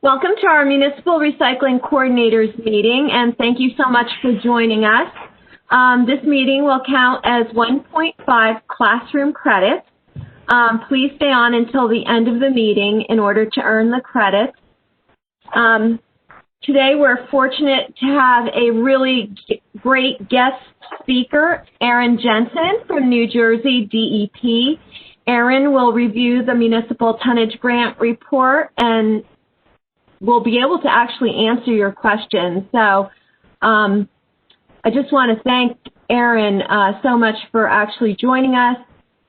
Welcome to our Municipal Recycling Coordinators meeting, and thank you so much for joining us. This meeting will count as 1.5 classroom credits. Please stay on until the end of the meeting in order to earn the credits. Today we're fortunate to have a really great guest speaker, Erin Jensen from New Jersey DEP. Erin will review the Municipal Tonnage Grant Report and will be able to actually answer your questions. So I just want to thank Erin so much for actually joining us,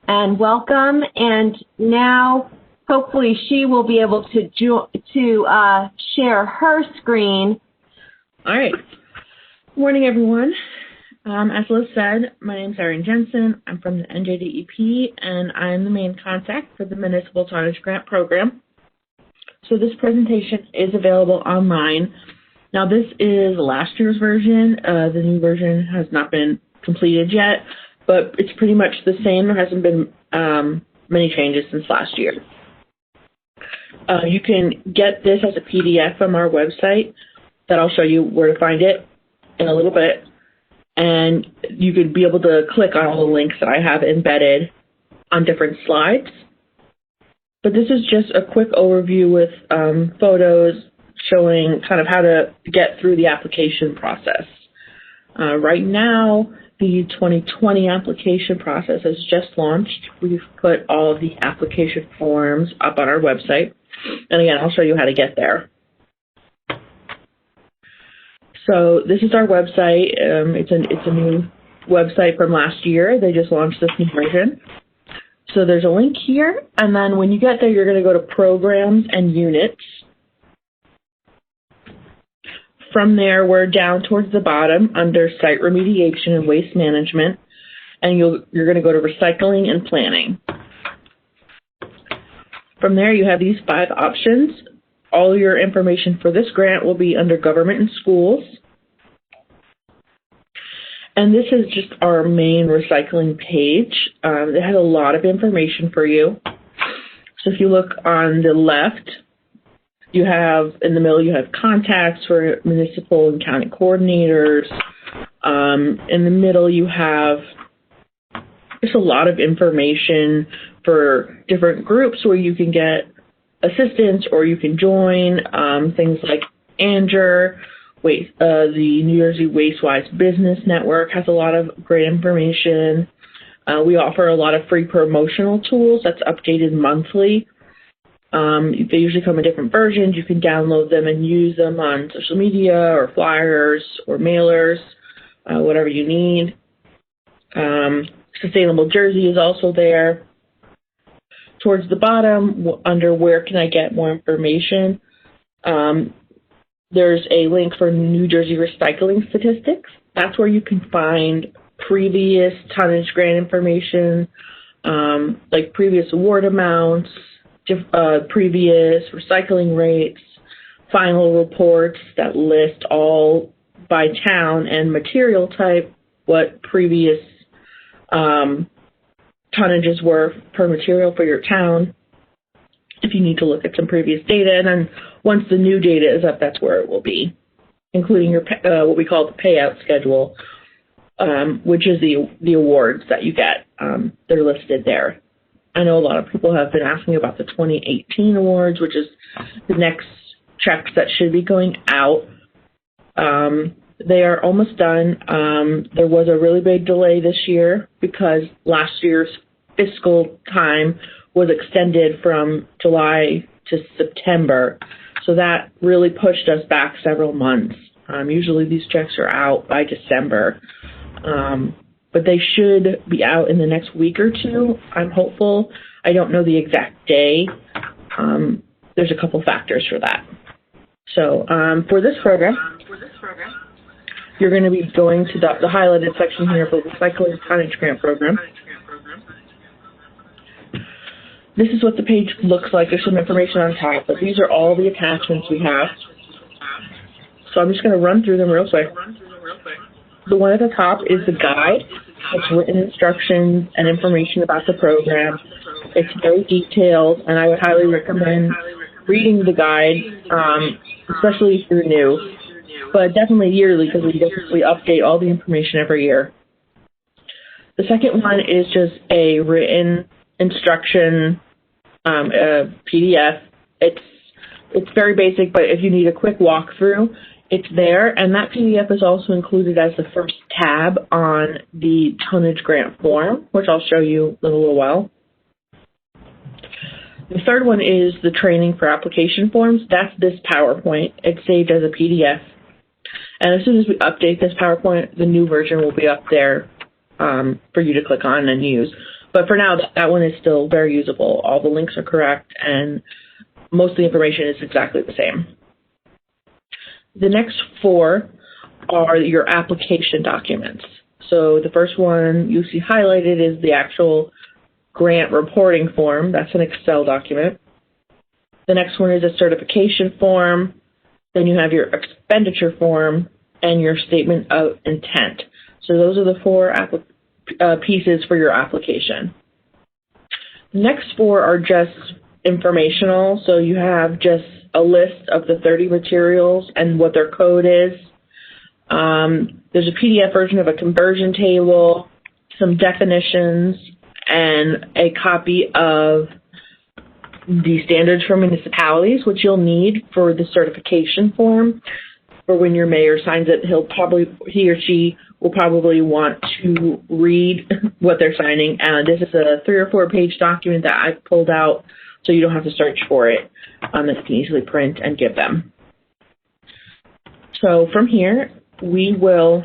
and welcome. And now hopefully she will be able to share her screen. All right. Good morning, everyone. As Liz said, my name is Erin Jensen. I'm from the NJDEP, and I'm the main contact for the Municipal Tonnage Grant Program. So this presentation is available online. Now, this is last year's version. The new version has not been completed yet, but it's pretty much the same. There hasn't been many changes since last year. You can get this as a PDF from our website that I'll show you where to find it in a little bit. And you could be able to click on all the links that I have embedded on different slides. But this is just a quick overview with photos showing kind of how to get through the application process. Right now, the 2020 application process has just launched. We've put all of the application forms up on our website. And again, I'll show you how to get there. So this is our website. It's a new website from last year. They just launched this new version. So there's a link here, and then when you get there, you're going to go to Programs and Units. From there, we're down towards the bottom under Site Remediation and Waste Management, and you're going to go to Recycling and Planning. From there, you have these 5 options. All your information for this grant will be under Government and Schools. And this is just our main recycling page. It has a lot of information for you. So if you look on the left, you have, in the middle, you have contacts for municipal and county coordinators. In the middle, you have just a lot of information for different groups where you can get assistance or you can join, things like ANGER. The New Jersey Wastewise Business Network has a lot of great information. We offer a lot of free promotional tools that's updated monthly. They usually come in different versions. You can download them and use them on social media or flyers or mailers, whatever you need. Sustainable Jersey is also there. Towards the bottom, under Where Can I Get More Information, there's a link for New Jersey recycling statistics. That's where you can find previous tonnage grant information, like previous award amounts, previous recycling rates, final reports that list all by town and material type what previous tonnages were per material for your town, if you need to look at some previous data. And then once the new data is up, that's where it will be, including your what we call the payout schedule, which is the awards that you get. They're listed there. I know a lot of people have been asking about the 2018 awards, which is the next checks that should be going out. They are almost done. There was a really big delay this year because last year's fiscal time was extended from July to September. So that really pushed us back several months. Usually these checks are out by December, but they should be out in the next week or two. I'm hopeful. I don't know the exact day. There's a couple factors for that. So for this program, you're going to be going to the highlighted section here for the Recycling Tonnage Grant Program. This is what the page looks like. There's some information on top, but these are all the attachments we have. So I'm just going to run through them real quick. The one at the top is the guide. It's written instructions and information about the program. It's very detailed, and I would highly recommend reading the guide, especially if you're new, but definitely yearly because we update all the information every year. The second one is just a written instruction PDF. It's very basic, but if you need a quick walkthrough, it's there, and that PDF is also included as the first tab on the tonnage grant form, which I'll show you in a little while. The third one is the training for application forms. That's this PowerPoint. It's saved as a PDF. And as soon as we update this PowerPoint, the new version will be up there for you to click on and use. But for now, that one is still very usable. All the links are correct, and most of the information is exactly the same. The next four are your application documents. So the first one you see highlighted is the actual grant reporting form. That's an Excel document. The next one is a certification form. Then you have your expenditure form and your statement of intent. So those are the four pieces for your application. The next four are just informational. So you have just a list of the 30 materials and what their code is. There's a PDF version of a conversion table, some definitions, and a copy of the standards for municipalities, which you'll need for the certification form. For when your mayor signs it, he or she will probably want to read what they're signing. And this is a 3 or 4 page document that I've pulled out, so you don't have to search for it. That you can easily print and give them. So from here, we will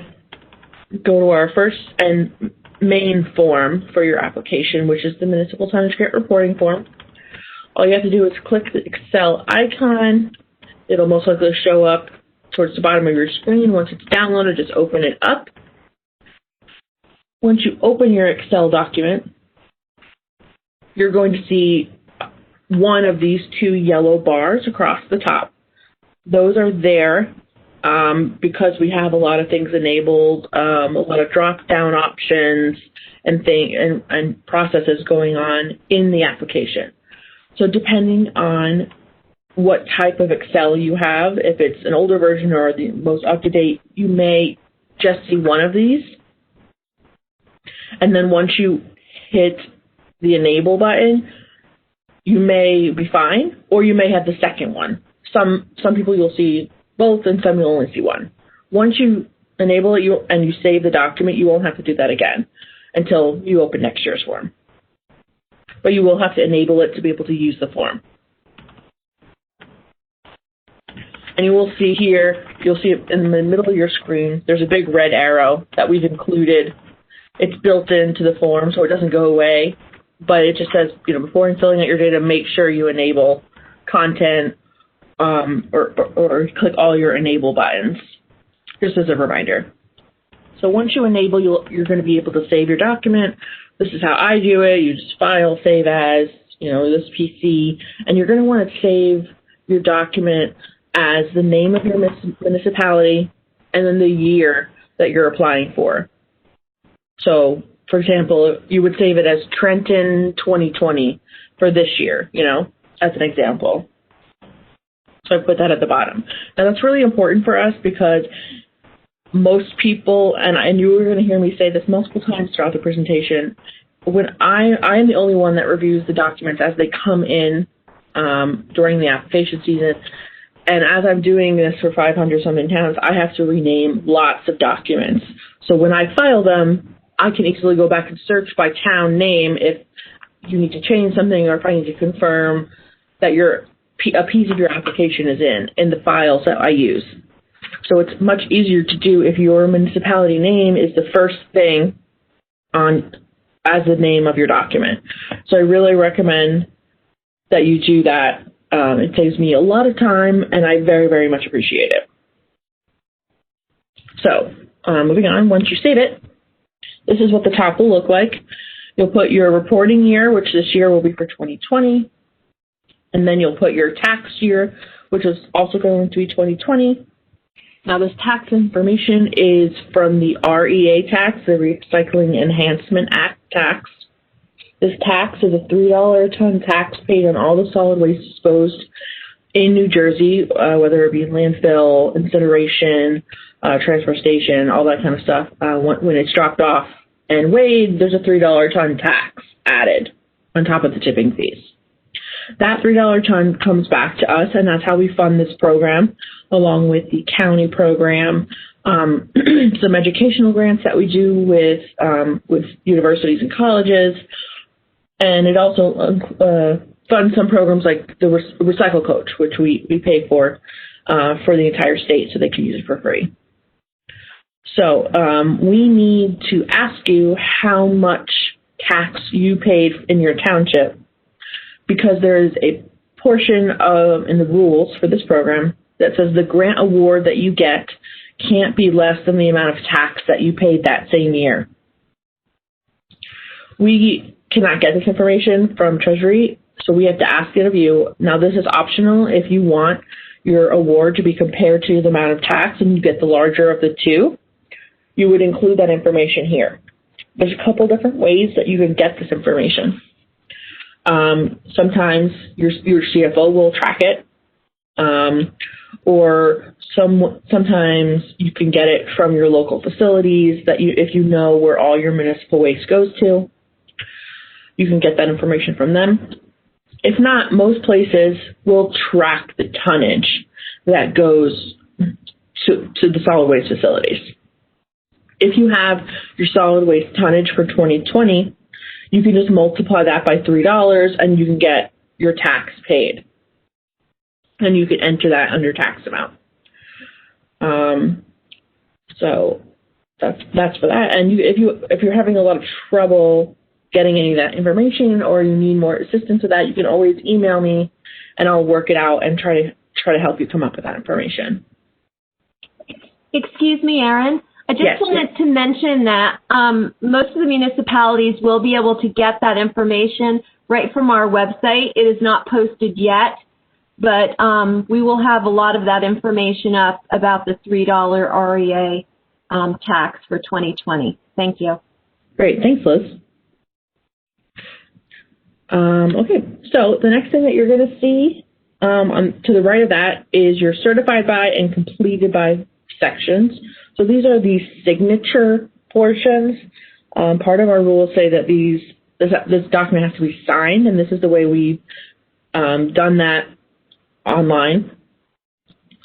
go to our first and main form for your application, which is the Municipal Tonnage Grant Reporting Form. All you have to do is click the Excel icon. It'll most likely show up towards the bottom of your screen. Once it's downloaded, just open it up. Once you open your Excel document, you're going to see one of these 2 yellow bars across the top. Those are there because we have a lot of things enabled, a lot of drop-down options and processes going on in the application. So depending on what type of Excel you have, if it's an older version or the most up-to-date, you may just see one of these. And then once you hit the Enable button, you may be fine, or you may have the second one. Some people you'll see both, and some you'll only see one. Once you enable it and you save the document, you won't have to do that again until you open next year's form. But you will have to enable it to be able to use the form. And you will see here, you'll see it in the middle of your screen, there's a big red arrow that we've included. It's built into the form, so it doesn't go away. But it just says, before filling out your data, make sure you enable content or click all your enable buttons, just as a reminder. So once you enable, you're going to be able to save your document. This is how I do it. You just file, save as, this PC, and you're going to want to save your document as the name of your municipality and then the year that you're applying for. So, for example, you would save it as Trenton 2020 for this year, as an example. So I put that at the bottom. Now that's really important for us because most people, and you were going to hear me say this multiple times throughout the presentation, when I am the only one that reviews the documents as they come in during the application season. And as I'm doing this for 500-something towns, I have to rename lots of documents. So when I file them, I can easily go back and search by town name if you need to change something or if I need to confirm that a piece of your application is in the files that I use. So it's much easier to do if your municipality name is the first thing as the name of your document. So I really recommend that you do that. It saves me a lot of time, and I very, very much appreciate it. So moving on, once you save it, this is what the top will look like. You'll put your reporting year, which this year will be for 2020. And then you'll put your tax year, which is also going to be 2020. Now, this tax information is from the REA tax, the Recycling Enhancement Act tax. This tax is a $3 a ton tax paid on all the solid waste disposed in New Jersey, whether it be landfill, incineration, transfer station, all that kind of stuff, when it's dropped off and weighed, there's a $3 ton tax added on top of the tipping fees. That $3 ton comes back to us, and that's how we fund this program, along with the county program, some educational grants that we do with universities and colleges, and it also funds some programs like the Recycle Coach, which we pay for the entire state so they can use it for free. So we need to ask you how much tax you paid in your township, because there is a portion in the rules for this program that says the grant award that you get can't be less than the amount of tax that you paid that same year. We cannot get this information from Treasury, so we have to ask it of you. Now, this is optional if you want your award to be compared to the amount of tax and you get the larger of the two. You would include that information here. There's a couple different ways that you can get this information. Sometimes your CFO will track it, or sometimes you can get it from your local facilities if you know where all your municipal waste goes to. You can get that information from them. If not, most places will track the tonnage that goes to the solid waste facilities. If you have your solid waste tonnage for 2020, you can just multiply that by $3 and you can get your tax paid. And you can enter that under tax amount. So that's for that. And if you're having a lot of trouble getting any of that information, or you need more assistance with that, you can always email me and I'll work it out and try to help you come up with that information. Excuse me, Erin. I just wanted to mention that most of the municipalities will be able to get that information right from our website. It is not posted yet, but we will have a lot of that information up about the $3 REA tax for 2020. Thank you. Great. Thanks, Liz. Okay, so the next thing that you're going to see to the right of that is your certified by and completed by sections. So these are the signature portions. Part of our rules say that this document has to be signed, and this is the way we've done that online.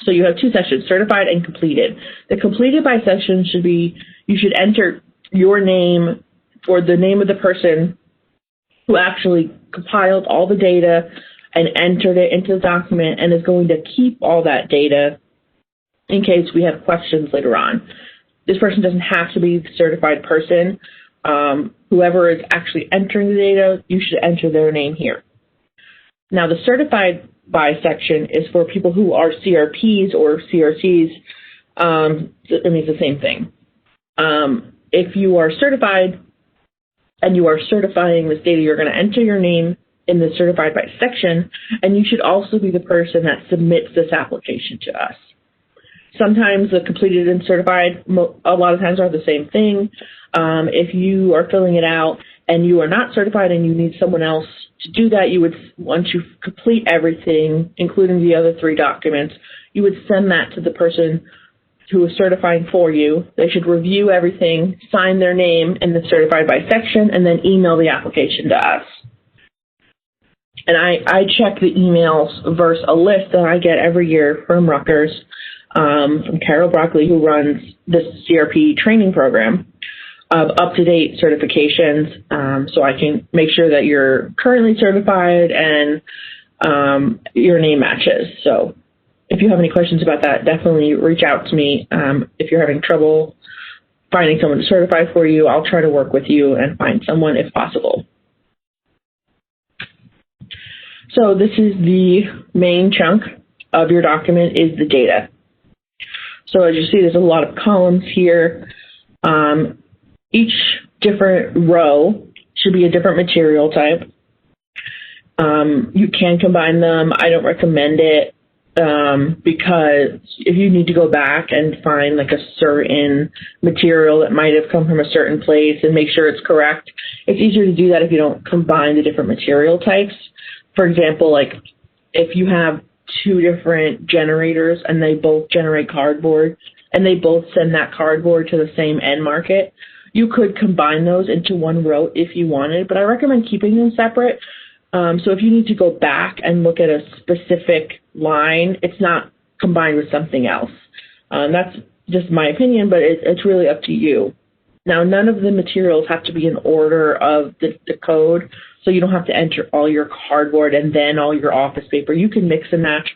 So you have two sections, certified and completed. The completed by section should be, you should enter your name or the name of the person who actually compiled all the data and entered it into the document and is going to keep all that data in case we have questions later on. This person doesn't have to be the certified person. Whoever is actually entering the data, you should enter their name here. Now, the certified by section is for people who are CRPs or CRCs. It's the same thing. If you are certified and you are certifying this data, you're going to enter your name in the certified by section, and you should also be the person that submits this application to us. Sometimes the completed and certified, a lot of times, are the same thing. If you are filling it out and you are not certified and you need someone else to do that, you would, once you complete everything, including the other 3 documents, you would send that to the person who is certifying for you. They should review everything, sign their name in the certified by section, and then email the application to us. And I check the emails versus a list that I get every year from Rutgers, from Carol Broccoli, who runs this CRP training program, of up-to-date certifications, so I can make sure that you're currently certified and your name matches. So if you have any questions about that, definitely reach out to me. If you're having trouble finding someone to certify for you, I'll try to work with you and find someone if possible. So this is the main chunk of your document, is the data. So as you see, there's a lot of columns here. Each different row should be a different material type. You can combine them. I don't recommend it because if you need to go back and find like a certain material that might have come from a certain place and make sure it's correct, it's easier to do that if you don't combine the different material types. For example, like if you have two different generators and they both generate cardboard and they both send that cardboard to the same end market, you could combine those into one row if you wanted, but I recommend keeping them separate. So if you need to go back and look at a specific line, it's not combined with something else. That's just my opinion, but it's really up to you. Now, none of the materials have to be in order of the code, so you don't have to enter all your cardboard and then all your office paper. You can mix and match,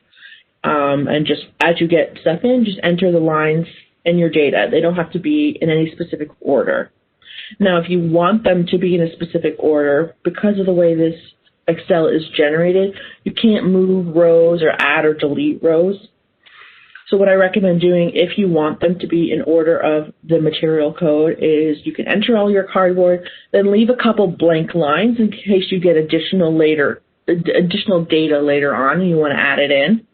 and just as you get stuff in, just enter the lines in your data. They don't have to be in any specific order. Now, if you want them to be in a specific order, because of the way this Excel is generated, you can't move rows or add or delete rows. So what I recommend doing if you want them to be in order of the material code is you can enter all your cardboard, then leave a couple blank lines in case you get additional data later on and you want to add it in.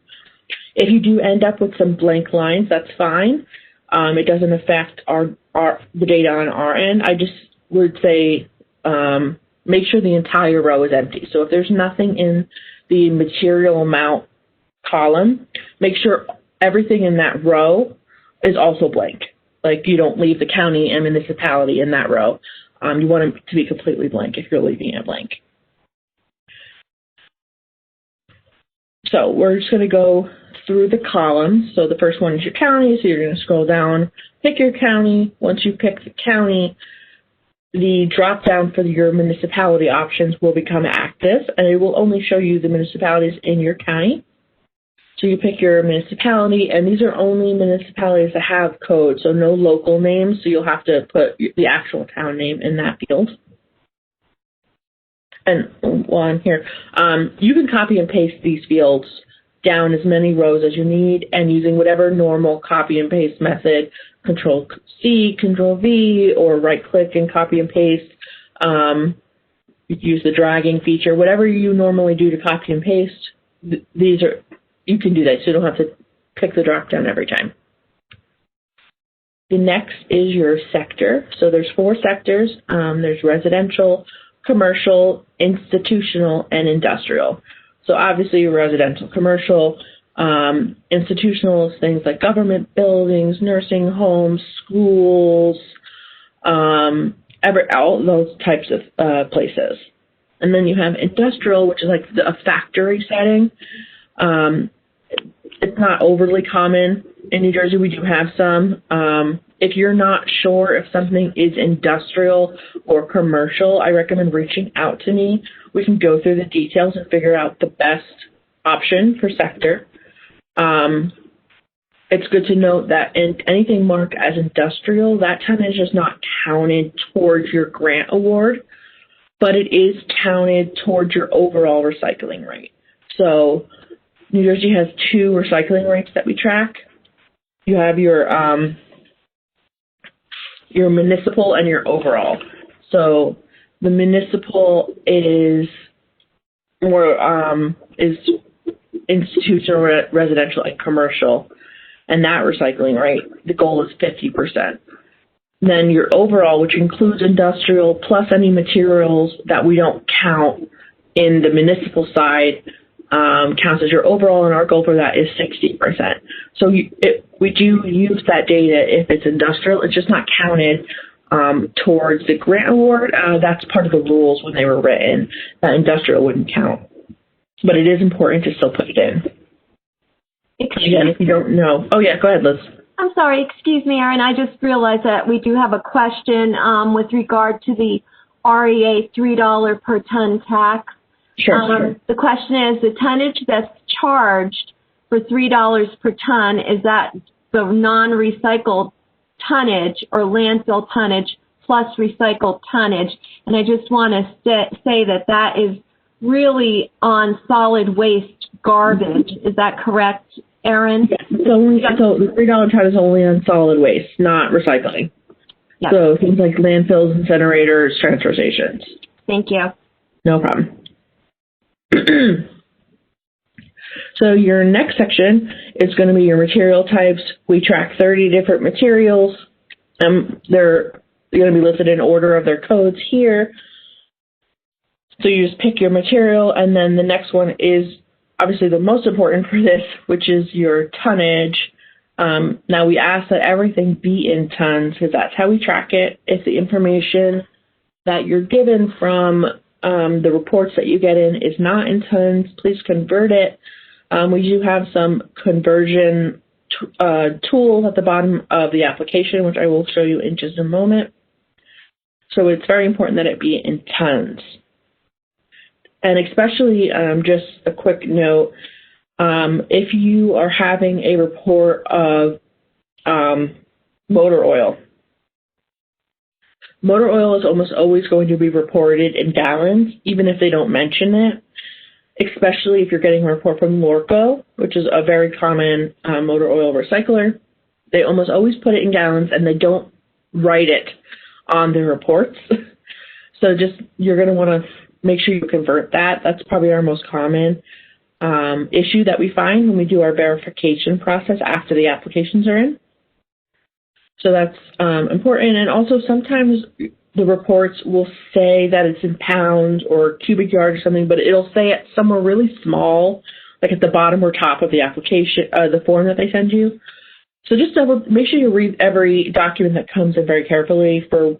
If you do end up with some blank lines, that's fine. It doesn't affect the data on our end. I just would say make sure the entire row is empty. So if there's nothing in the material amount column, make sure everything in that row is also blank. Like you don't leave the county and municipality in that row. You want it to be completely blank if you're leaving it blank. So we're just going to go through the columns. So the first one is your county. So you're going to scroll down, pick your county. Once you pick the county, the drop down for your municipality options will become active, and it will only show you the municipalities in your county. So you pick your municipality, and these are only municipalities that have code, so no local names, so you'll have to put the actual town name in that field. And while I'm here, you can copy and paste these fields down as many rows as you need, and using whatever normal copy and paste method, Control-C, Control-V, or right-click and copy and paste. You can use the dragging feature. Whatever you normally do to copy and paste, you can do that, so you don't have to pick the drop-down every time. The next is your sector. So there's 4 sectors. There's residential, commercial, institutional, and industrial. So obviously residential, commercial, institutional is things like government buildings, nursing homes, schools, all those types of places. And then you have industrial, which is like a factory setting. It's not overly common. In New Jersey, we do have some. If you're not sure if something is industrial or commercial, I recommend reaching out to me. We can go through the details and figure out the best option for sector. It's good to note that in anything marked as industrial, that tonnage is not counted towards your grant award, but it is counted towards your overall recycling rate. So New Jersey has 2 recycling rates that we track. You have your municipal and your overall. So the municipal is more is institutional, residential, and commercial, and that recycling rate, the goal is 50%. Then your overall, which includes industrial plus any materials that we don't count in the municipal side, counts as your overall, and our goal for that is 60%. So we do use that data if it's industrial. It's just not counted towards the grant award. That's part of the rules when they were written, that industrial wouldn't count. But it is important to still put it in. Again, if you don't know. Oh, yeah, go ahead, Liz. I'm sorry, excuse me, Erin. I just realized that we do have a question with regard to the REA $3 per ton tax. Sure. The question is, the tonnage that's charged for $3 per ton, is that the non-recycled tonnage or landfill tonnage plus recycled tonnage? And I just want to say that that is really on solid waste garbage. Is that correct, Erin? Yes. So the $3 ton is only on solid waste, not recycling. Yes. So things like landfills, incinerators, transfer stations. Thank you. No problem. So your next section is going to be your material types. We track 30 different materials. They're going to be listed in order of their codes here. So you just pick your material, and then the next one is obviously the most important for this, which is your tonnage. Now we ask that everything be in tons because that's how we track it. If the information that you're given from the reports that you get in is not in tons, please convert it. We do have some conversion tools at the bottom of the application, which I will show you in just a moment. So it's very important that it be in tons. And especially, just a quick note, if you are having a report of motor oil is almost always going to be reported in gallons, even if they don't mention it, especially if you're getting a report from Lorco, which is a very common motor oil recycler. They almost always put it in gallons, and they don't write it on their reports. So you're going to want to make sure you convert that. That's probably our most common issue that we find when we do our verification process after the applications are in. So that's important. And also sometimes the reports will say that it's in pounds or cubic yards or something, but it'll say it somewhere really small, like at the bottom or top of the application, the form that they send you. So just make sure you read every document that comes in very carefully for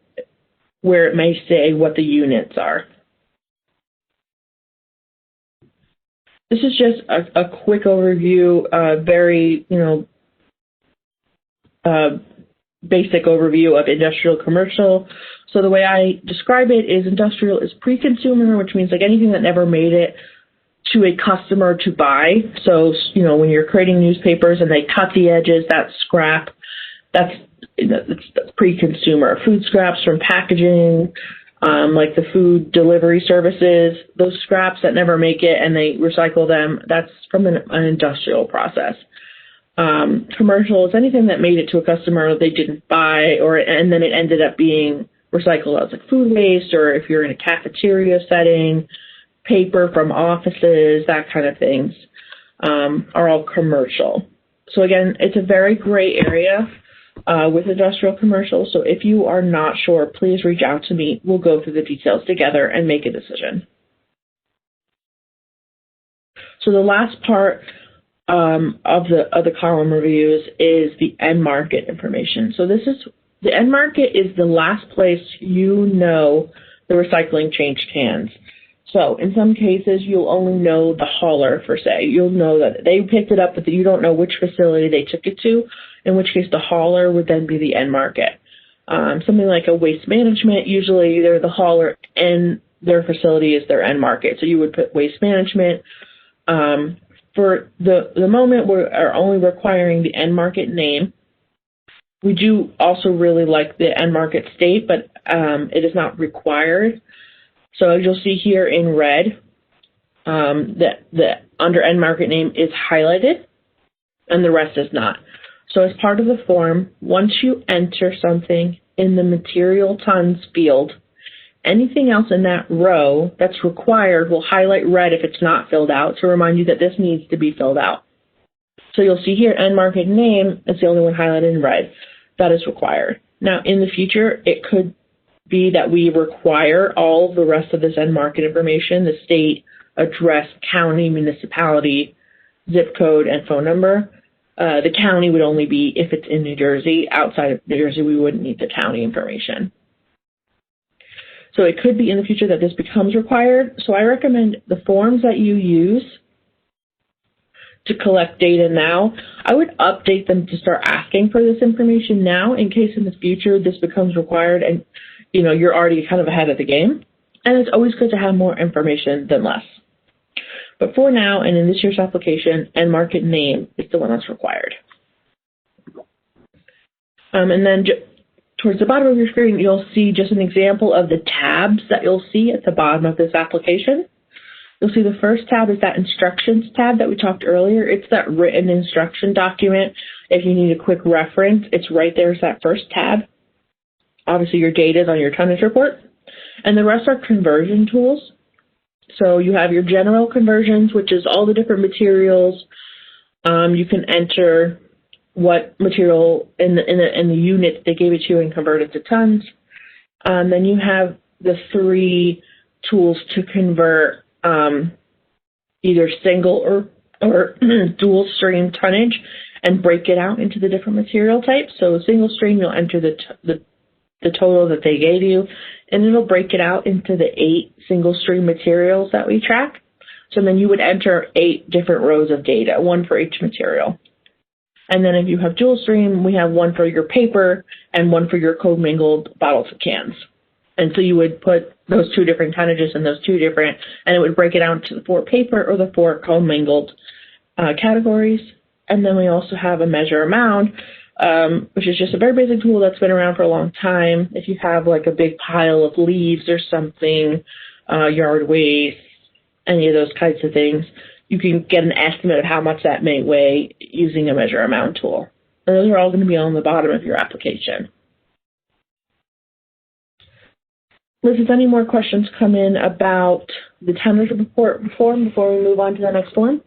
where it may say what the units are. This is just a quick overview, very, basic overview of industrial commercial. So the way I describe it is industrial is pre-consumer, which means like anything that never made it to a customer to buy. So, when you're creating newspapers and they cut the edges, that scrap, that's pre-consumer. Food scraps from packaging, like the food delivery services, those scraps that never make it and they recycle them, that's from an industrial process. Commercial is anything that made it to a customer they didn't buy, and then it ended up being recycled as like food waste, or if you're in a cafeteria setting, paper from offices, that kind of things are all commercial. So again, it's a very gray area with industrial commercial. So if you are not sure, please reach out to me. We'll go through the details together and make a decision. So the last part of the column reviews is the end market information. So the end market is the last place the recycling changed hands. So in some cases, you'll only know the hauler, per se. You'll know that they picked it up, but you don't know which facility they took it to, in which case the hauler would then be the end market. Something like a waste management, usually they're the hauler and their facility is their end market. So you would put waste management. For the moment, we are only requiring the end market name. We do also really like the end market state, but it is not required. So as you'll see here in red, that the under end market name is highlighted and the rest is not. So as part of the form, once you enter something in the material tons field, anything else in that row that's required will highlight red if it's not filled out to remind you that this needs to be filled out. So you'll see here end market name is the only one highlighted in red. That is required. Now in the future, it could be that we require all the rest of this end market information, the state, address, county, municipality, zip code, and phone number. The county would only be if it's in New Jersey. Outside of New Jersey, we wouldn't need the county information. So it could be in the future that this becomes required. So I recommend the forms that you use to collect data now, I would update them to start asking for this information now in case in the future this becomes required and you're already kind of ahead of the game. And it's always good to have more information than less. But for now, and in this year's application, end market name is the one that's required. And then towards the bottom of your screen, you'll see just an example of the tabs that you'll see at the bottom of this application. You'll see the first tab is that instructions tab that we talked earlier. It's that written instruction document. If you need a quick reference, it's right there. It's that first tab. Obviously, your data is on your tonnage report. And the rest are conversion tools. So you have your general conversions, which is all the different materials. You can enter what material in the unit they gave it to you and convert it to tons. Then you have the 3 tools to convert either single or dual stream tonnage and break it out into the different material types. So single stream, you'll enter the total that they gave you, and it'll break it out into the 8 single stream materials that we track. So then you would enter 8 different rows of data, 1 for each material. And then if you have dual stream, we have 1 for your paper and 1 for your commingled bottles and cans. And so you would put those 2 different tonnages in those 2 different, and it would break it out to the 4 paper or the 4 commingled categories. And then we also have a measure amount, which is just a very basic tool that's been around for a long time. If you have like a big pile of leaves or something, yard waste, any of those kinds of things, you can get an estimate of how much that may weigh using a measure amount tool. And those are all going to be on the bottom of your application. Liz, if any more questions come in about the tonnage report form before we move on to the next one?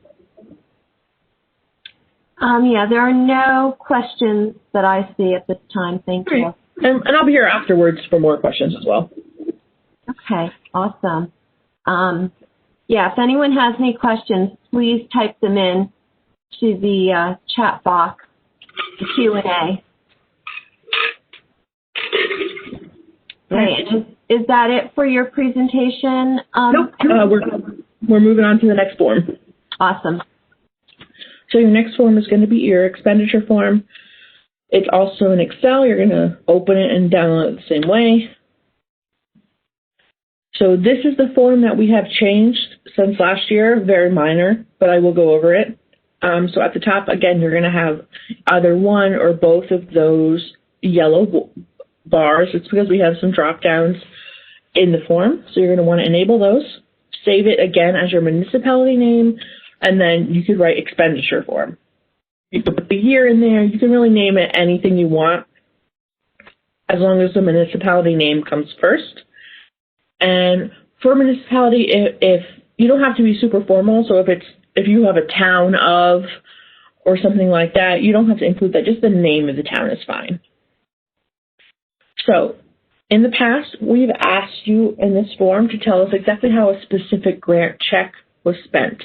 Yeah, there are no questions that I see at this time. Thank you. Right. And I'll be here afterwards for more questions as well. Okay, awesome. Yeah, if anyone has any questions, please type them in to the chat box, the Q&A. Okay, is that it for your presentation? Nope, we're moving on to the next form. Awesome. So your next form is going to be your expenditure form. It's also in Excel. You're going to open it and download it the same way. So this is the form that we have changed since last year, very minor, but I will go over it. So at the top, again, you're going to have either one or both of those yellow bars. It's because we have some drop downs in the form. So you're going to want to enable those. Save it again as your municipality name, and then you could write expenditure form. You can put the year in there. You can really name it anything you want, as long as the municipality name comes first. And for municipality, if you don't have to be super formal, so if you have a town of or something like that, you don't have to include that. Just the name of the town is fine. So in the past, we've asked you in this form to tell us exactly how a specific grant check was spent.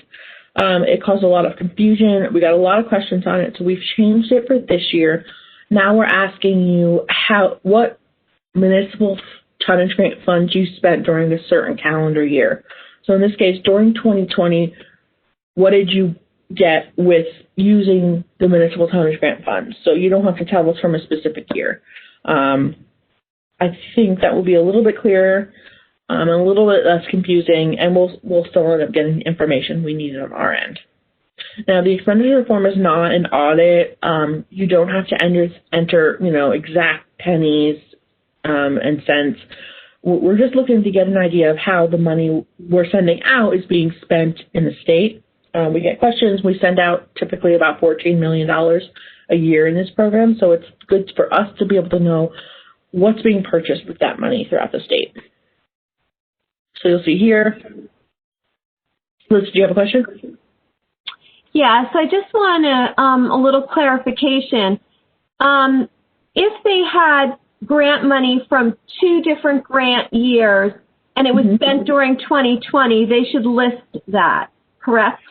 It caused a lot of confusion. We got a lot of questions on it, so we've changed it for this year. Now we're asking you what municipal tonnage grant funds you spent during a certain calendar year. So in this case, during 2020, what did you get with using the municipal tonnage grant funds? So you don't have to tell us from a specific year. I think that will be a little bit clearer, a little bit less confusing, and we'll still end up getting the information we need on our end. Now, the expenditure form is not an audit. You don't have to enter exact pennies and cents. We're just looking to get an idea of how the money we're sending out is being spent in the state. We get questions. We send out typically about $14 million a year in this program, so it's good for us to be able to know what's being purchased with that money throughout the state. So you'll see here. Liz, do you have a question? Yeah, so I just want a little clarification. If they had grant money from 2 different grant years and it was spent during 2020, they should list that, correct?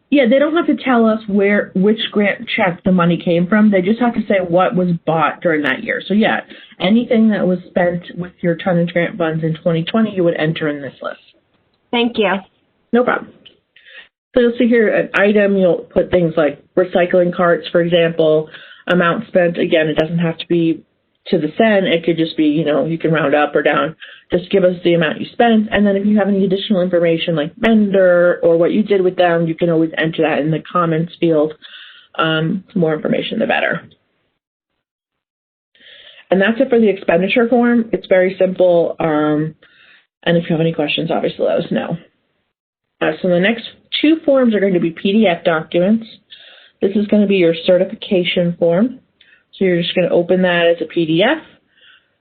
Yeah, they don't have to tell us which grant check the money came from. They just have to say what was bought during that year. So yeah, anything that was spent with your tonnage grant funds in 2020, you would enter in this list. Thank you. No problem. So you'll see here an item. You'll put things like recycling carts, for example, amount spent. Again, it doesn't have to be to the cent. It could just be, you can round up or down. Just give us the amount you spent. And then if you have any additional information like vendor or what you did with them, you can always enter that in the comments field. The more information, the better. And that's it for the expenditure form. It's very simple. And if you have any questions, obviously let us know. So the next 2 forms are going to be PDF documents. This is going to be your certification form. So you're just going to open that as a PDF.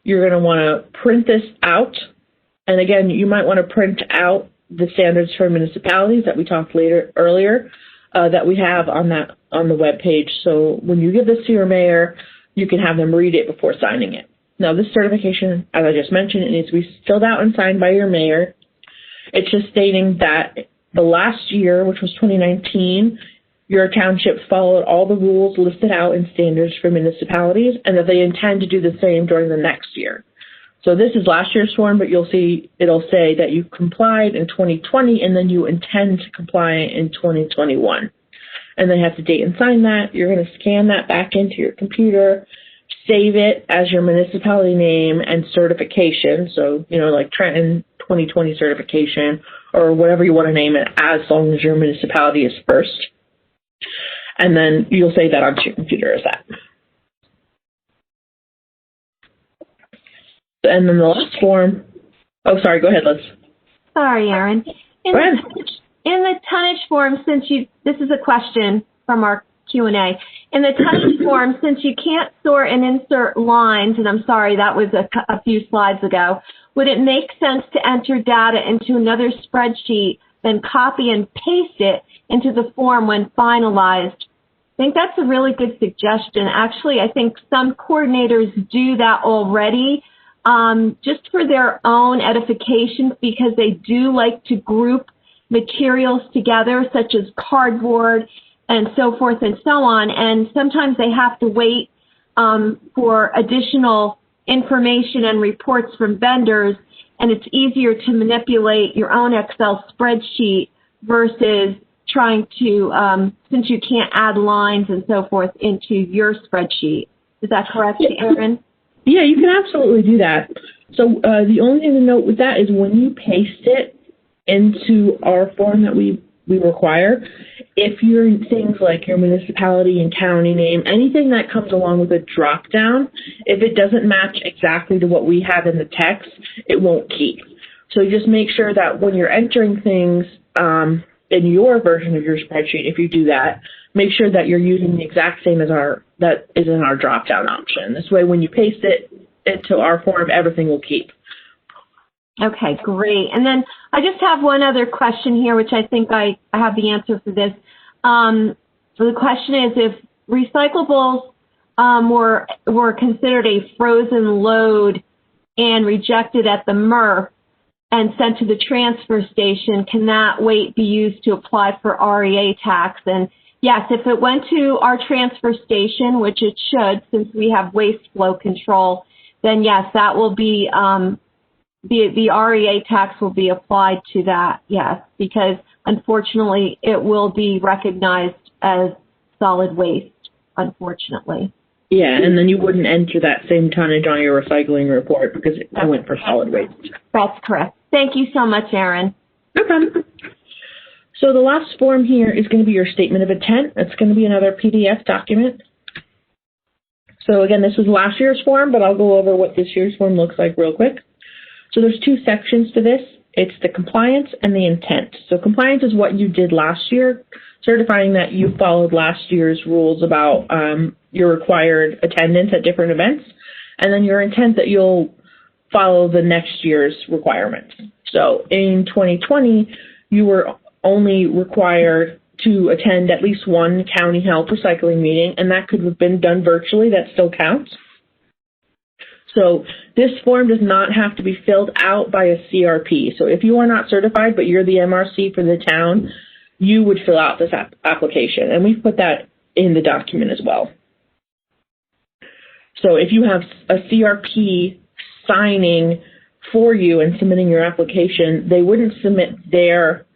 You're going to want to print this out. And again, you might want to print out the standards for municipalities that we talked earlier that we have on the web page. So when you give this to your mayor, you can have them read it before signing it. Now, this certification, as I just mentioned, it needs to be filled out and signed by your mayor. It's just stating that the last year, which was 2019, your townships followed all the rules listed out in standards for municipalities, and that they intend to do the same during the next year. So this is last year's form, but you'll see it'll say that you complied in 2020, and then you intend to comply in 2021. And they have to date and sign that. You're going to scan that back into your computer, save it as your municipality name and certification. So, you know, like Trenton 2020 certification or whatever you want to name it, as long as your municipality is first. And then you'll save that onto your computer as that. And then the last form, oh, sorry, go ahead, Liz. Sorry, Erin. In the tonnage form, this is a question from our Q&A. In the tonnage form, since you can't sort and insert lines, and I'm sorry, that was a few slides ago, would it make sense to enter data into another spreadsheet, then copy and paste it into the form when finalized? I think that's a really good suggestion. Actually, I think some coordinators do that already, just for their own edification, because they do like to group materials together, such as cardboard and so forth and so on. And sometimes they have to wait for additional information and reports from vendors, and it's easier to manipulate your own Excel spreadsheet versus trying to, since you can't add lines and so forth into your spreadsheet. Is that correct, Erin? Yeah, you can absolutely do that. So the only thing to note with that is when you paste it into our form that we require, if your things like your municipality and county name, anything that comes along with a drop down, if it doesn't match exactly to what we have in the text, it won't keep. So just make sure that when you're entering things in your version of your spreadsheet, if you do that, make sure that you're using the exact same as that is in our drop down option. This way, when you paste it into our form, everything will keep. Okay, great. And then I just have one other question here, which I think I have the answer for this. So the question is, if recyclables were considered a frozen load and rejected at the MRF and sent to the transfer station, can that weight be used to apply for REA tax? And yes, if it went to our transfer station, which it should, since we have waste flow control, then yes, that will be the REA tax will be applied to that, yes, because unfortunately it will be recognized as solid waste, unfortunately. Yeah, and then you wouldn't enter that same tonnage on your recycling report because it went for solid waste. That's correct. Thank you so much, Erin. No problem. So the last form here is going to be your statement of intent. It's going to be another PDF document. So again, this was last year's form, but I'll go over what this year's form looks like real quick. So there's two sections to this. It's the compliance and the intent. So compliance is what you did last year, certifying that you followed last year's rules about your required attendance at different events, and then your intent that you'll follow the next year's requirements. So in 2020, you were only required to attend at least one county health recycling meeting, and that could have been done virtually. That still counts. So this form does not have to be filled out by a CRP. So if you are not certified, but you're the MRC for the town, you would fill out this application. And we've put that in the document as well. So if you have a CRP signing for you and submitting your application, they wouldn't submit their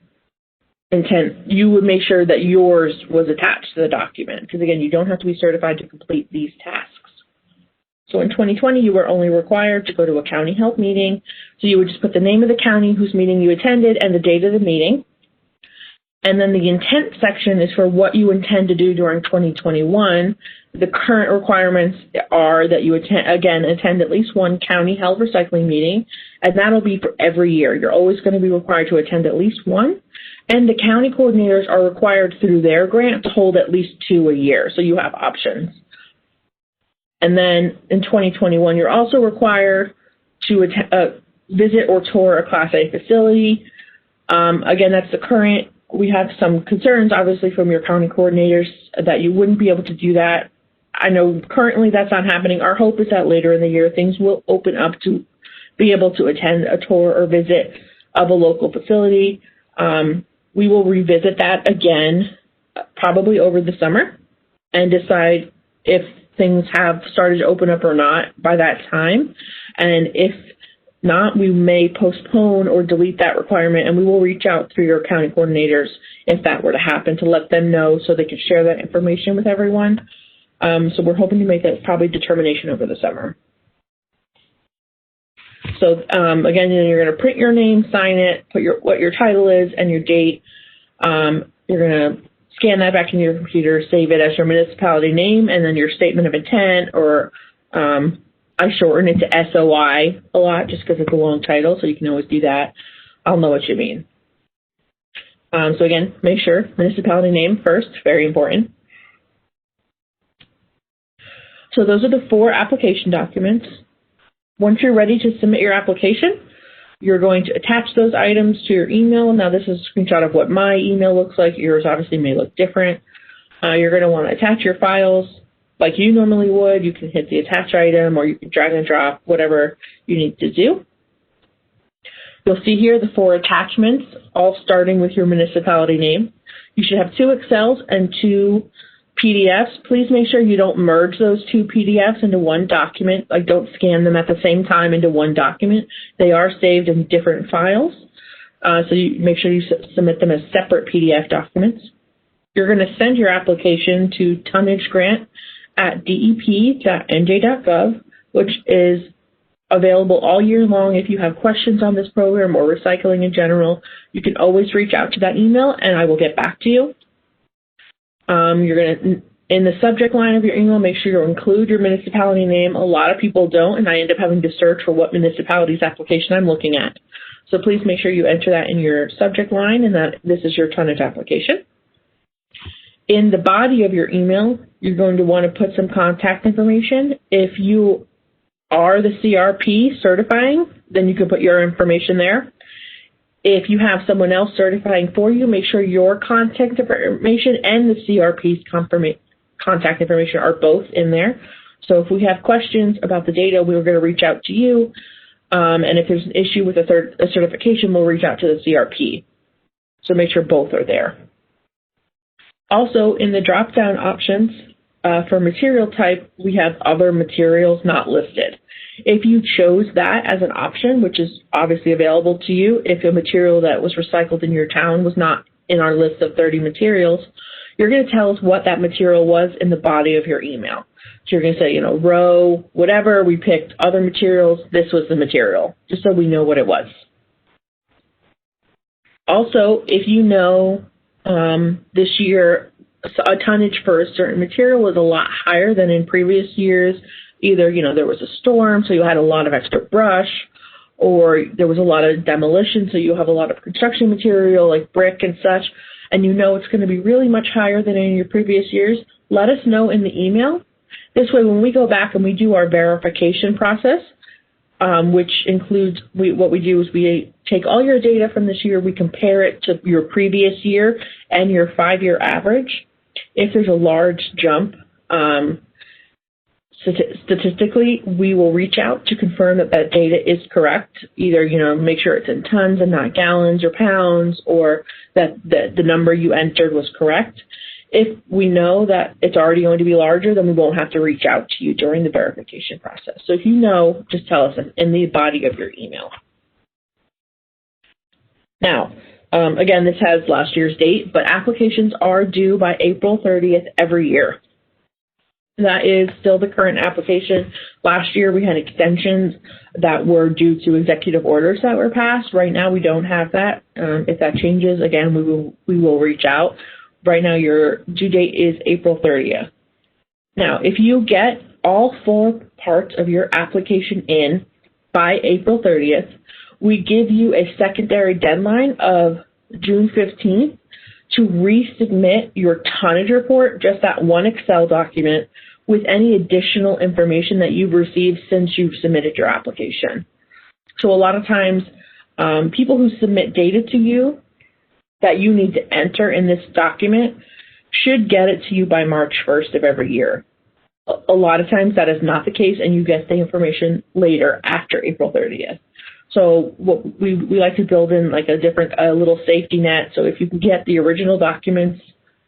intent. You would make sure that yours was attached to the document. Because again, you don't have to be certified to complete these tasks. So in 2020, you were only required to go to a county health meeting. So you would just put the name of the county whose meeting you attended and the date of the meeting. And then the intent section is for what you intend to do during 2021. The current requirements are that you attend at least one county health recycling meeting, and that'll be for every year. You're always going to be required to attend at least one. And the county coordinators are required through their grant to hold at least 2 a year. So you have options. And then in 2021, you're also required to visit or tour a Class A facility. Again, that's the current. We have some concerns, obviously, from your county coordinators that you wouldn't be able to do that. I know currently that's not happening. Our hope is that later in the year, things will open up to be able to attend a tour or visit of a local facility. We will revisit that again, probably over the summer, and decide if things have started to open up or not by that time. And if not, we may postpone or delete that requirement, and we will reach out through your county coordinators if that were to happen to let them know so they can share that information with everyone. So we're hoping to make that probably determination over the summer. So again, you're going to print your name, sign it, put what your title is and your date. You're going to scan that back into your computer, save it as your municipality name, and then your statement of intent, or I shorten it to SOI a lot just because it's a long title, so you can always do that. I'll know what you mean. So again, make sure municipality name first, very important. So those are the 4 application documents. Once you're ready to submit your application, you're going to attach those items to your email. Now this is a screenshot of what my email looks like. Yours obviously may look different. You're going to want to attach your files like you normally would. You can hit the attach item, or you can drag and drop, whatever you need to do. You'll see here the 4 attachments, all starting with your municipality name. You should have 2 Excels and 2 PDFs. Please make sure you don't merge those 2 PDFs into one document. Like, don't scan them at the same time into one document. They are saved in different files. So you make sure you submit them as separate PDF documents. You're going to send your application to tonnagegrant@dep.nj.gov, which is available all year long. If you have questions on this program or recycling in general, you can always reach out to that email and I will get back to you. You're going to, in the subject line of your email, make sure you include your municipality name. A lot of people don't, and I end up having to search for what municipality's application I'm looking at. So please make sure you enter that in your subject line and that this is your tonnage application. In the body of your email, you're going to want to put some contact information. If you are the CRP certifying, then you can put your information there. If you have someone else certifying for you, make sure your contact information and the CRP's contact information are both in there. So if we have questions about the data, we're going to reach out to you. And if there's an issue with a certification, we'll reach out to the CRP. So make sure both are there. Also, in the drop-down options for material type, we have other materials not listed. If you chose that as an option, which is obviously available to you, if a material that was recycled in your town was not in our list of 30 materials, you're going to tell us what that material was in the body of your email. So you're going to say, you know, row, whatever, we picked other materials, this was the material, just so we know what it was. Also, if you know this year a tonnage for a certain material was a lot higher than in previous years, either, you know, there was a storm, so you had a lot of extra brush, or there was a lot of demolition, so you have a lot of construction material like brick and such, and you know it's going to be really much higher than in your previous years, let us know in the email. This way, when we go back and we do our verification process, which includes, what we do is we take all your data from this year, we compare it to your previous year and your 5-year average. If there's a large jump, statistically, we will reach out to confirm that that data is correct. Either, you know, make sure it's in tons and not gallons or pounds, or that the number you entered was correct. If we know that it's already going to be larger, then we won't have to reach out to you during the verification process. So if you know, just tell us in the body of your email. Now, again, this has last year's date, but applications are due by April 30th every year. That is still the current application. Last year we had extensions that were due to executive orders that were passed. Right now we don't have that. If that changes, again, we will reach out. Right now your due date is April 30th. Now, if you get all 4 parts of your application in by April 30th, we give you a secondary deadline of June 15th to resubmit your tonnage report, just that one Excel document, with any additional information that you've received since you've submitted your application. So a lot of times, people who submit data to you that you need to enter in this document should get it to you by March 1st of every year. A lot of times that is not the case, and you get the information later after April 30th. So what we like to build in like a little safety net. So if you can get the original documents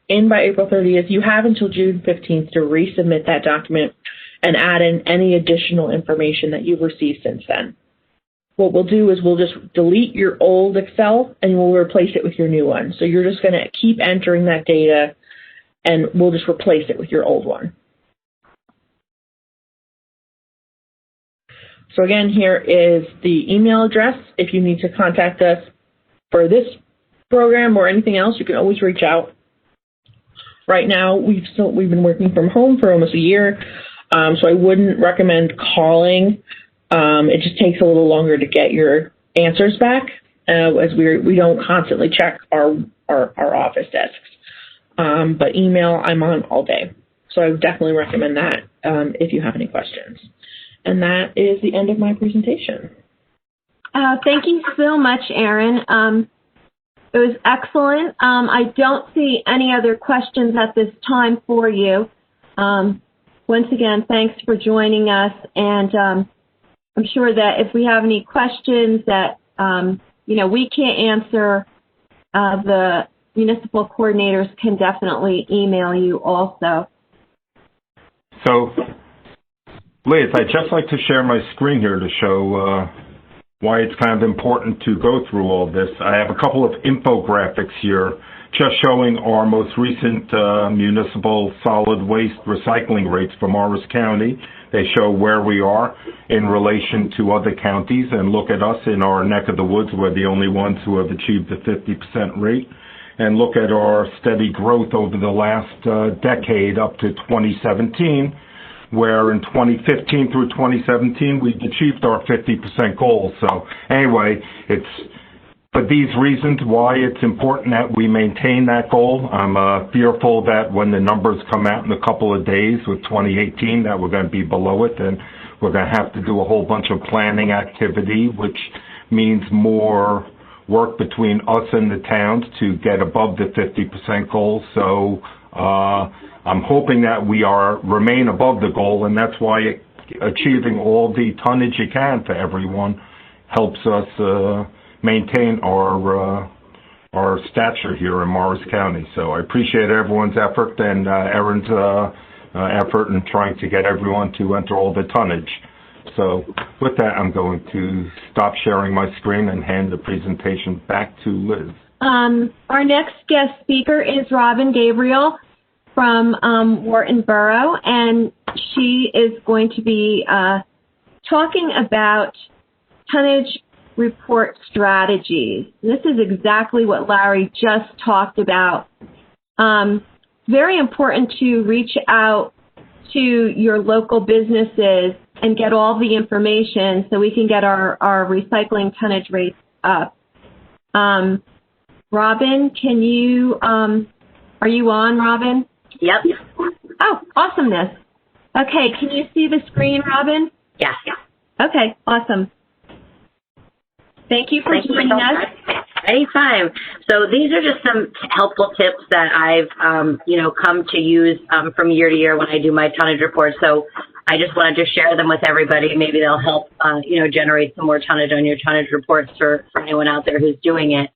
in by April 30th, you have until June 15th to resubmit that document and add in any additional information that you've received since then. What we'll do is we'll just delete your old Excel and we'll replace it with your new one. So you're just going to keep entering that data and we'll just replace it with your old one. So again, here is the email address. If you need to contact us for this program or anything else, you can always reach out. Right now, we've been working from home for almost a year, so I wouldn't recommend calling. It just takes a little longer to get your answers back, as we don't constantly check our office desks. But email, I'm on all day, so I would definitely recommend that if you have any questions. And that is the end of my presentation. Thank you so much, Erin. It was excellent. I don't see any other questions at this time for you. Once again, thanks for joining us. And I'm sure that if we have any questions that, we can't answer, the municipal coordinators can definitely email you also. So, Liz, I'd just like to share my screen here to show why it's kind of important to go through all this. I have a couple of infographics here just showing our most recent municipal solid waste recycling rates for Morris County. They show where we are in relation to other counties, and look at us in our neck of the woods. We're the only ones who have achieved the 50% rate. And look at our steady growth over the last decade up to 2017, where in 2015 through 2017, we achieved our 50% goal. So anyway, it's for these reasons why it's important that we maintain that goal. I'm fearful that when the numbers come out in a couple of days with 2018, that we're going to be below it, and we're going to have to do a whole bunch of planning activity, which means more work between us and the towns to get above the 50% goal. So I'm hoping that we remain above the goal, and that's why achieving all the tonnage you can for everyone helps us maintain our stature here in Morris County. So I appreciate everyone's effort and Erin's effort in trying to get everyone to enter all the tonnage. So with that, I'm going to stop sharing my screen and hand the presentation back to Liz. Our next guest speaker is Robin Gabriel from Wharton Borough, and she is going to be talking about tonnage report strategies. This is exactly what Larry just talked about. Very important to reach out to your local businesses and get all the information so we can get our recycling tonnage rates up. Robin, can you, are you on, Robin? Yep. Oh, awesomeness. Okay, can you see the screen, Robin? Yeah. Okay, awesome. Thank you for joining us. Anytime. So these are just some helpful tips that I've, come to use from year to year when I do my tonnage reports. So I just wanted to share them with everybody. Maybe they'll help, generate some more tonnage on your tonnage reports for anyone out there who's doing it.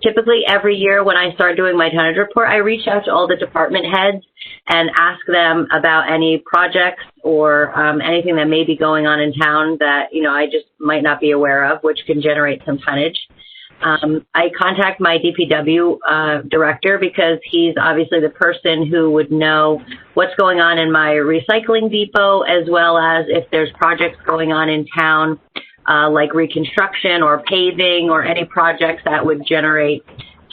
Typically every year when I start doing my tonnage report, I reach out to all the department heads and ask them about any projects or anything that may be going on in town that, I just might not be aware of, which can generate some tonnage. I contact my DPW director because he's obviously the person who would know what's going on in my recycling depot, as well as if there's projects going on in town, like reconstruction or paving or any projects that would generate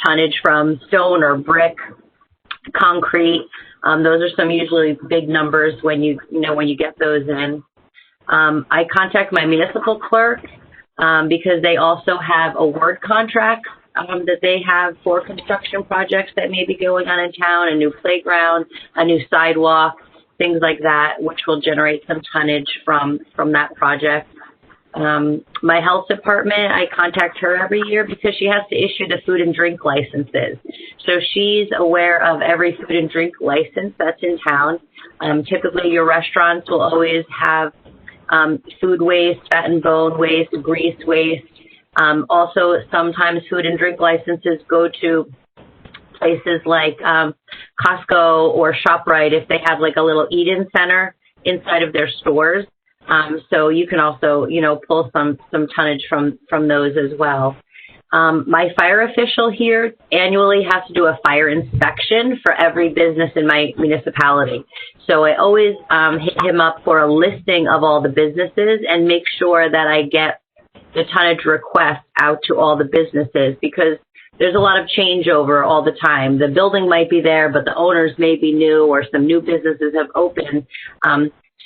tonnage from stone or brick, concrete. Those are some usually big numbers when you get those in. I contact my municipal clerk because they also have award contracts that they have for construction projects that may be going on in town, a new playground, a new sidewalk, things like that, which will generate some tonnage from that project. My health department, I contact her every year because she has to issue the food and drink licenses. So she's aware of every food and drink license that's in town. Typically your restaurants will always have food waste, fat and bone waste, grease waste. Also, sometimes food and drink licenses go to places like Costco or ShopRite if they have like a little eat-in center inside of their stores. So you can also, pull some tonnage from those as well. My fire official here annually has to do a fire inspection for every business in my municipality. So I always hit him up for a listing of all the businesses and make sure that I get the tonnage request out to all the businesses, because there's a lot of changeover all the time. The building might be there, but the owners may be new, or some new businesses have opened.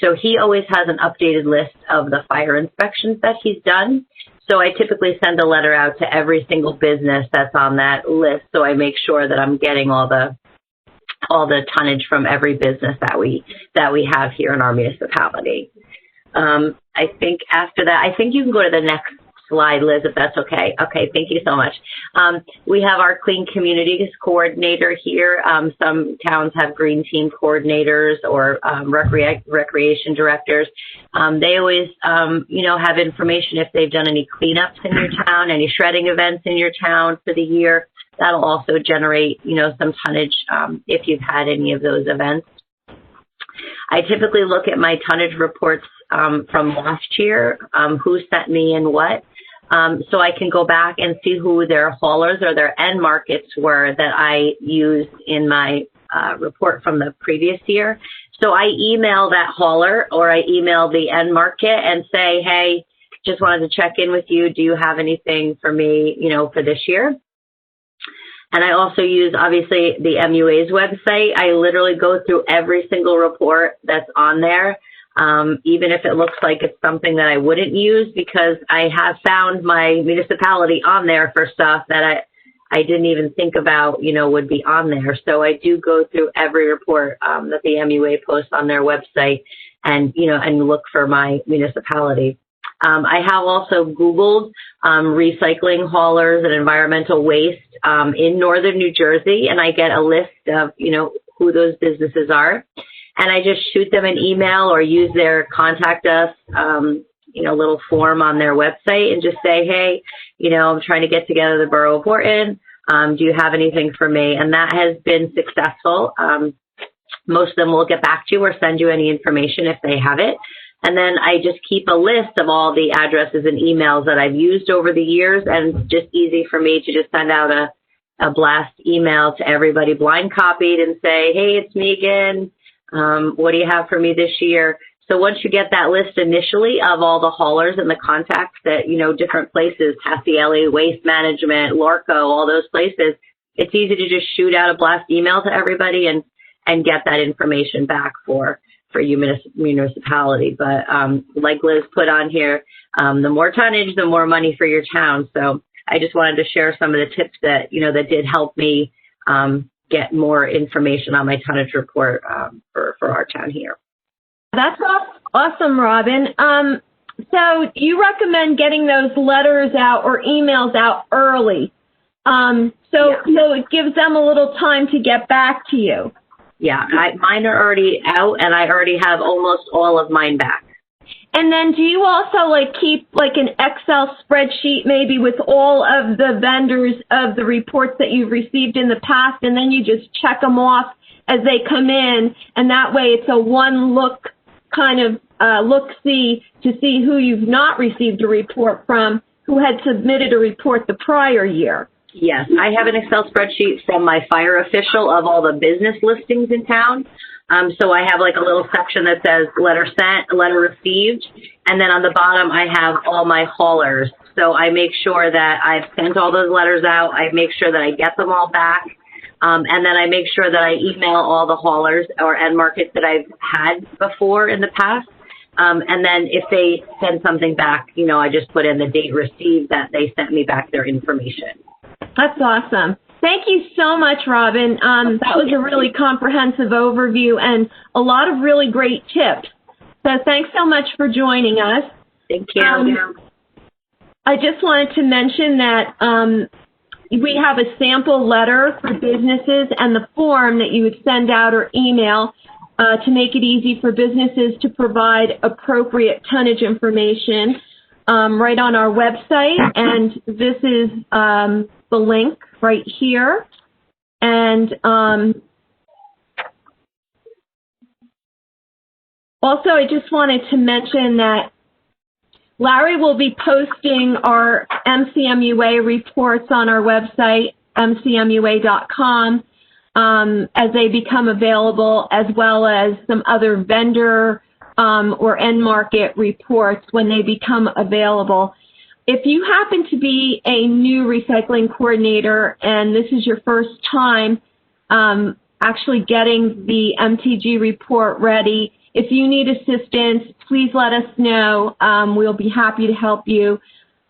So he always has an updated list of the fire inspections that he's done. So I typically send a letter out to every single business that's on that list, so I make sure that I'm getting all the tonnage from every business that we have here in our municipality. I think after that, I think you can go to the next slide, Liz, if that's okay. Okay, thank you so much. We have our Clean Communities Coordinator here. Some towns have green team coordinators or recreation directors. They always, have information if they've done any cleanups in your town, any shredding events in your town for the year. That'll also generate, some tonnage if you've had any of those events. I typically look at my tonnage reports from last year, who sent me and what. So I can go back and see who their haulers or their end markets were that I used in my report from the previous year. So I email that hauler, or I email the end market and say, hey, just wanted to check in with you. Do you have anything for me, for this year? And I also use, obviously, the MUA's website. I literally go through every single report that's on there, even if it looks like it's something that I wouldn't use, because I have found my municipality on there for stuff that I didn't even think about, would be on there. So I do go through every report that the MUA posts on their website and, and look for my municipality. I have also Googled recycling haulers and environmental waste in northern New Jersey, and I get a list of, who those businesses are. And I just shoot them an email or use their contact us, little form on their website, and just say, hey, I'm trying to get together the Borough of Wharton. Do you have anything for me? And that has been successful. Most of them will get back to you or send you any information if they have it. And then I just keep a list of all the addresses and emails that I've used over the years, and it's just easy for me to just send out a blast email to everybody blind copied and say, hey, it's me again. What do you have for me this year? So once you get that list initially of all the haulers and the contacts that, different places, Hacieli, Waste Management, Lorco, all those places, it's easy to just shoot out a blast email to everybody and get that information back for your municipality. But like Liz put on here, the more tonnage, the more money for your town. So I just wanted to share some of the tips that, that did help me get more information on my tonnage report for our town here. That's awesome, Robin. So you recommend getting those letters out or emails out early. So it gives them a little time to get back to you. Yeah, mine are already out, and I already have almost all of mine back. And then do you also keep an Excel spreadsheet maybe with all of the vendors of the reports that you've received in the past, and then you just check them off as they come in, and that way it's a one-look kind of look-see to see who you've not received a report from, who had submitted a report the prior year? Yes, I have an Excel spreadsheet from my fire official of all the business listings in town. So I have a little section that says letter sent, letter received, and then on the bottom I have all my haulers. So I make sure that I've sent all those letters out. I make sure that I get them all back. And then I make sure that I email all the haulers or end markets that I've had before in the past. And then if they send something back, I just put in the date received that they sent me back their information. That's awesome. Thank you so much, Robin. That was a really comprehensive overview and a lot of really great tips. So thanks so much for joining us. Thank you. I just wanted to mention that we have a sample letter for businesses and the form that you would send out or email. to make it easy for businesses to provide appropriate tonnage information right on our website. And this is the link right here. And also, I just wanted to mention that Larry will be posting our MCMUA reports on our website, mcmua.com, as they become available, as well as some other vendor or end market reports when they become available. If you happen to be a new recycling coordinator and this is your first time actually getting the MTG report ready, if you need assistance, please let us know. We'll be happy to help you.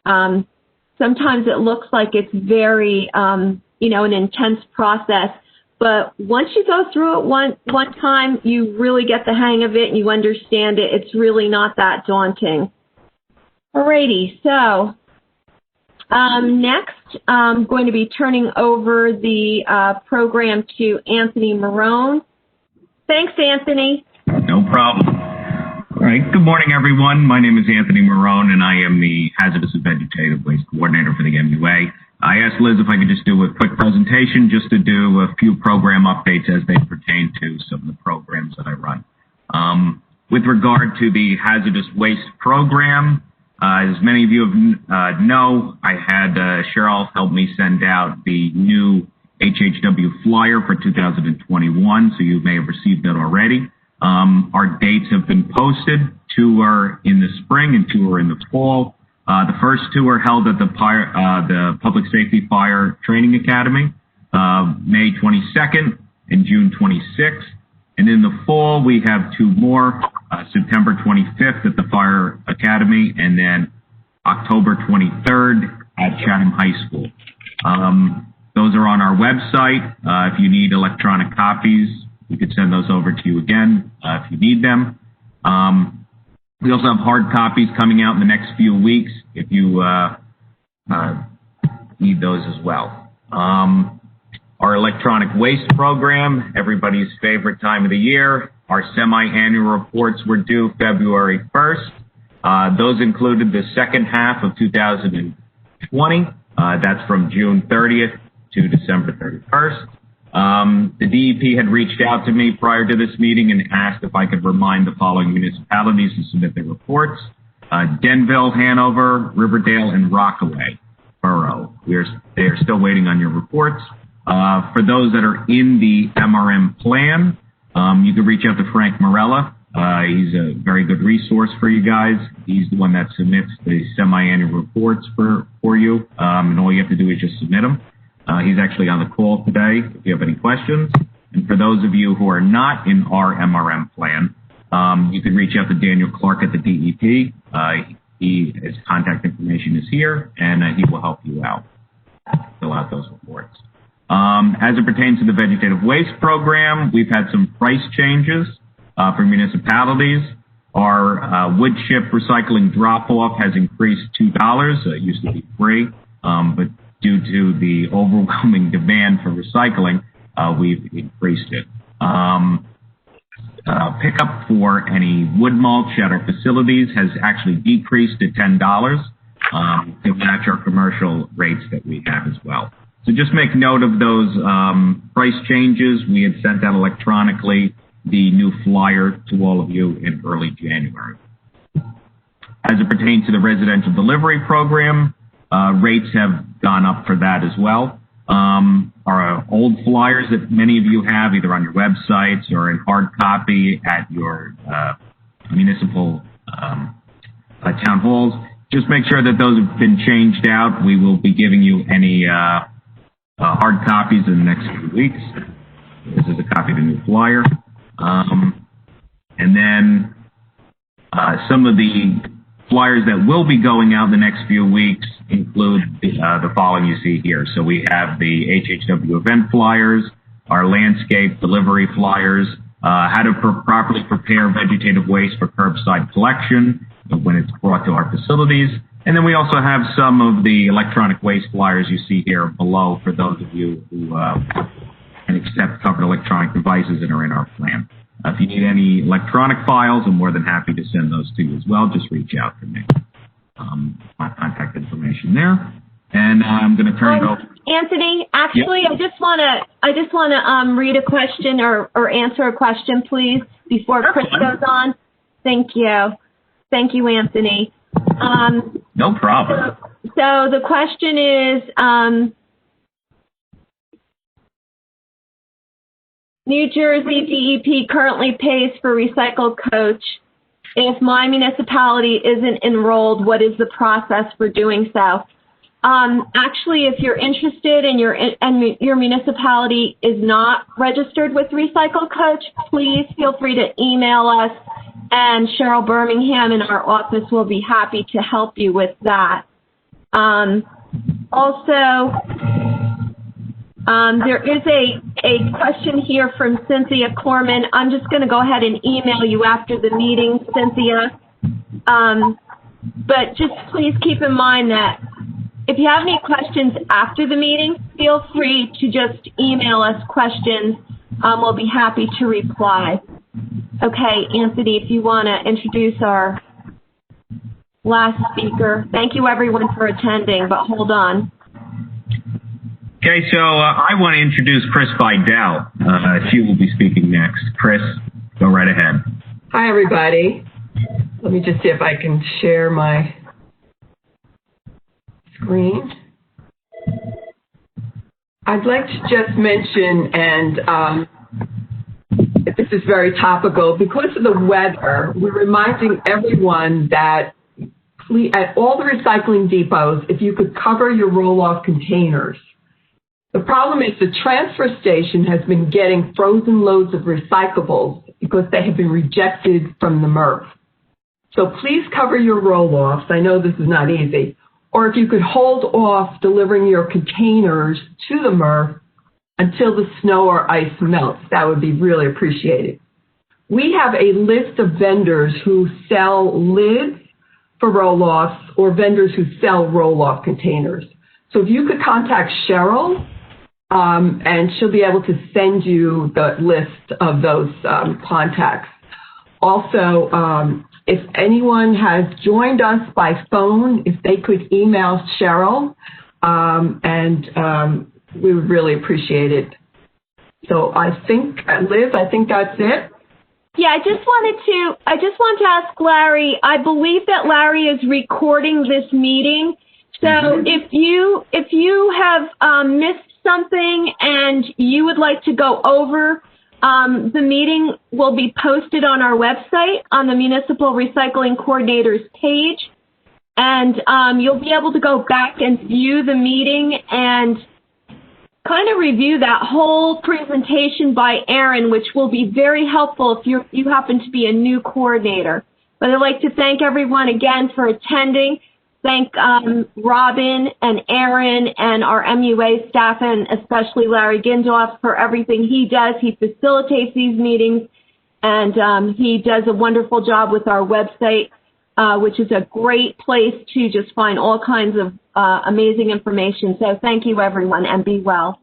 Sometimes it looks like it's very, an intense process, but once you go through it one time, you really get the hang of it and you understand it. It's really not that daunting. Alrighty, so next I'm going to be turning over the program to Anthony Marrone. Thanks, Anthony. No problem. All right, good morning, everyone. My name is Anthony Marrone, and I am the Hazardous and Vegetative Waste Coordinator for the MUA. I asked Liz if I could just do a quick presentation just to do a few program updates as they pertain to some of the programs that I run. With regard to the hazardous waste program, as many of you know, I had Cheryl help me send out the new HHW flyer for 2021, so you may have received that already. Our dates have been posted. 2 are in the spring and 2 are in the fall. The first 2 are held at the Public Safety Fire Training Academy, May 22nd and June 26th. And in the fall, we have 2 more, September 25th at the Fire Academy, and then October 23rd at Chatham High School. Those are on our website. If you need electronic copies, we could send those over to you again if you need them. We also have hard copies coming out in the next few weeks if you need those as well. Our electronic waste program, everybody's favorite time of the year. Our semi-annual reports were due February 1st. Those included the second half of 2020. That's from June 30th to December 31st. The DEP had reached out to me prior to this meeting and asked if I could remind the following municipalities to submit their reports: Denville, Hanover, Riverdale, and Rockaway Borough. They are still waiting on your reports. For those that are in the MRM plan, you can reach out to Frank Morella. He's a very good resource for you guys. He's the one that submits the semi-annual reports for you, and all you have to do is just submit them. He's actually on the call today if you have any questions. And for those of you who are not in our MRM plan, you can reach out to Daniel Clark at the DEP. His contact information is here, and he will help you out, fill out those reports. As it pertains to the vegetative waste program, we've had some price changes for municipalities. Our wood chip recycling drop-off has increased $2. It used to be free, but due to the overwhelming demand for recycling, we've increased it. Pickup for any wood mulch at our facilities has actually decreased to $10 to match our commercial rates that we have as well. So just make note of those price changes. We had sent out electronically the new flyer to all of you in early January. As it pertains to the residential delivery program, rates have gone up for that as well. Our old flyers that many of you have either on your websites or in hard copy at your municipal town halls, just make sure that those have been changed out. We will be giving you any hard copies in the next few weeks. This is a copy of the new flyer. And then some of the flyers that will be going out in the next few weeks include the following you see here. So we have the HHW event flyers, our landscape delivery flyers, how to properly prepare vegetative waste for curbside collection when it's brought to our facilities. And then we also have some of the electronic waste flyers you see here below for those of you who can accept covered electronic devices that are in our plan. If you need any electronic files, I'm more than happy to send those to you as well. Just reach out to me. My contact information there. And I'm going to turn it over. Anthony, actually, Yep. I just want to read a question or answer a question, please, before Chris goes on. Thank you. Thank you, Anthony. No problem. So the question is, New Jersey DEP currently pays for Recycle Coach. If my municipality isn't enrolled, what is the process for doing so? Actually, if you're interested and your municipality is not registered with Recycle Coach, please feel free to email us, and Cheryl Birmingham in our office will be happy to help you with that. Also, there is a question here from Cynthia Corman. I'm just going to go ahead and email you after the meeting, Cynthia. But just please keep in mind that if you have any questions after the meeting, feel free to just email us questions. We'll be happy to reply. Okay, Anthony, if you want to introduce our last speaker. Thank you, everyone, for attending, but hold on. Okay, so I want to introduce Chris Vidal. She will be speaking next. Chris, go right ahead. Hi, everybody. Let me just see if I can share my screen. I'd like to just mention, and this is very topical, because of the weather, we're reminding everyone that at all the recycling depots, if you could cover your roll-off containers. The problem is the transfer station has been getting frozen loads of recyclables because they have been rejected from the MRF. So please cover your roll-offs. I know this is not easy. Or if you could hold off delivering your containers to the MRF until the snow or ice melts, that would be really appreciated. We have a list of vendors who sell lids for roll-offs or vendors who sell roll-off containers. So if you could contact Cheryl, and she'll be able to send you the list of those contacts. Also, if anyone has joined us by phone, if they could email Cheryl, and we would really appreciate it. So I think, Liz, I think that's it. Yeah, I just want to ask Larry. I believe that Larry is recording this meeting. So if you have missed something and you would like to go over, the meeting will be posted on our website on the Municipal Recycling Coordinators page. And you'll be able to go back and view the meeting and kind of review that whole presentation by Erin, which will be very helpful if you happen to be a new coordinator. But I'd like to thank everyone again for attending. Thank Robin and Erin and our MUA staff, and especially Larry Gindorf, for everything he does. He facilitates these meetings, and he does a wonderful job with our website, which is a great place to just find all kinds of amazing information. So thank you, everyone, and be well.